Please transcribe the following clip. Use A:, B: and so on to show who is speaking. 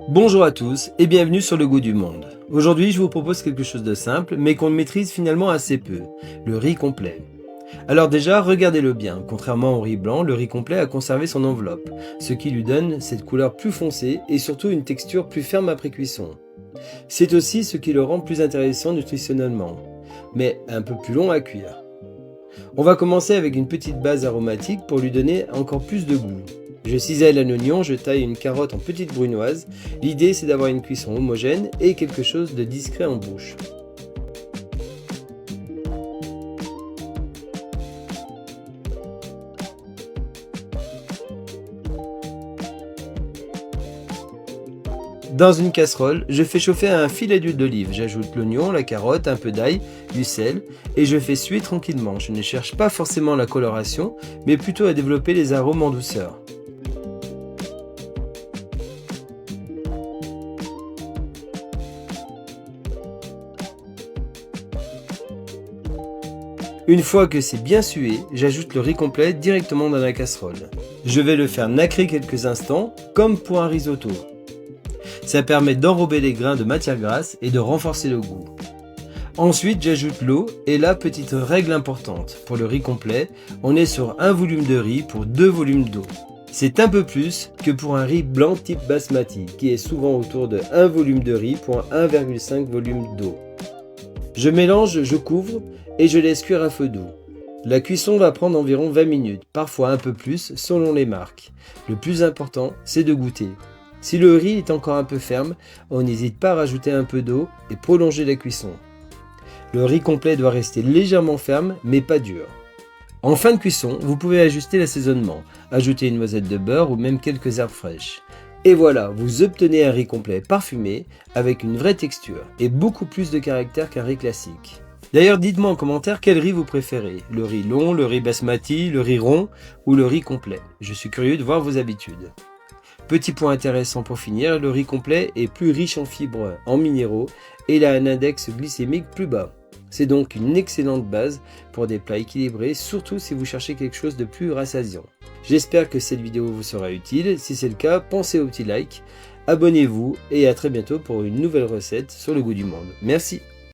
A: Bonjour à tous et bienvenue sur Le Goût du Monde. Aujourd'hui, je vous propose quelque chose de simple, mais qu'on maîtrise finalement assez peu, le riz complet. Alors déjà, regardez-le bien, contrairement au riz blanc, le riz complet a conservé son enveloppe, ce qui lui donne cette couleur plus foncée et surtout une texture plus ferme après cuisson. C'est aussi ce qui le rend plus intéressant nutritionnellement, mais un peu plus long à cuire. On va commencer avec une petite base aromatique pour lui donner encore plus de goût. Je cisèle un oignon, je taille une carotte en petites brunoises. L'idée c'est d'avoir une cuisson homogène et quelque chose de discret en bouche. Dans une casserole, je fais chauffer un filet d'huile d'olive. J'ajoute l'oignon, la carotte, un peu d'ail, du sel et je fais suer tranquillement. Je ne cherche pas forcément la coloration, mais plutôt à développer les arômes en douceur. Une fois que c'est bien sué, j'ajoute le riz complet directement dans la casserole. Je vais le faire nacrer quelques instants, comme pour un risotto. Ça permet d'enrober les grains de matière grasse et de renforcer le goût. Ensuite, j'ajoute l'eau et là, petite règle importante. Pour le riz complet, on est sur 1 volume de riz pour 2 volumes d'eau. C'est un peu plus que pour un riz blanc type basmati, qui est souvent autour de 1 volume de riz pour 1,5 volume d'eau. Je mélange, je couvre et je laisse cuire à feu doux. La cuisson va prendre environ 20 minutes, parfois un peu plus selon les marques. Le plus important, c'est de goûter. Si le riz est encore un peu ferme, on n'hésite pas à rajouter un peu d'eau et prolonger la cuisson. Le riz complet doit rester légèrement ferme, mais pas dur. En fin de cuisson, vous pouvez ajuster l'assaisonnement, ajouter une noisette de beurre ou même quelques herbes fraîches. Et voilà, vous obtenez un riz complet parfumé avec une vraie texture et beaucoup plus de caractère qu'un riz classique. D'ailleurs, dites-moi en commentaire quel riz vous préférez, le riz long, le riz basmati, le riz rond ou le riz complet. Je suis curieux de voir vos habitudes. Petit point intéressant pour finir, le riz complet est plus riche en fibres, en minéraux et il a un index glycémique plus bas. C'est donc une excellente base pour des plats équilibrés, surtout si vous cherchez quelque chose de plus rassasiant. J'espère que cette vidéo vous sera utile. Si c'est le cas, pensez au petit like, abonnez-vous et à très bientôt pour une nouvelle recette sur Le Goût du Monde. Merci.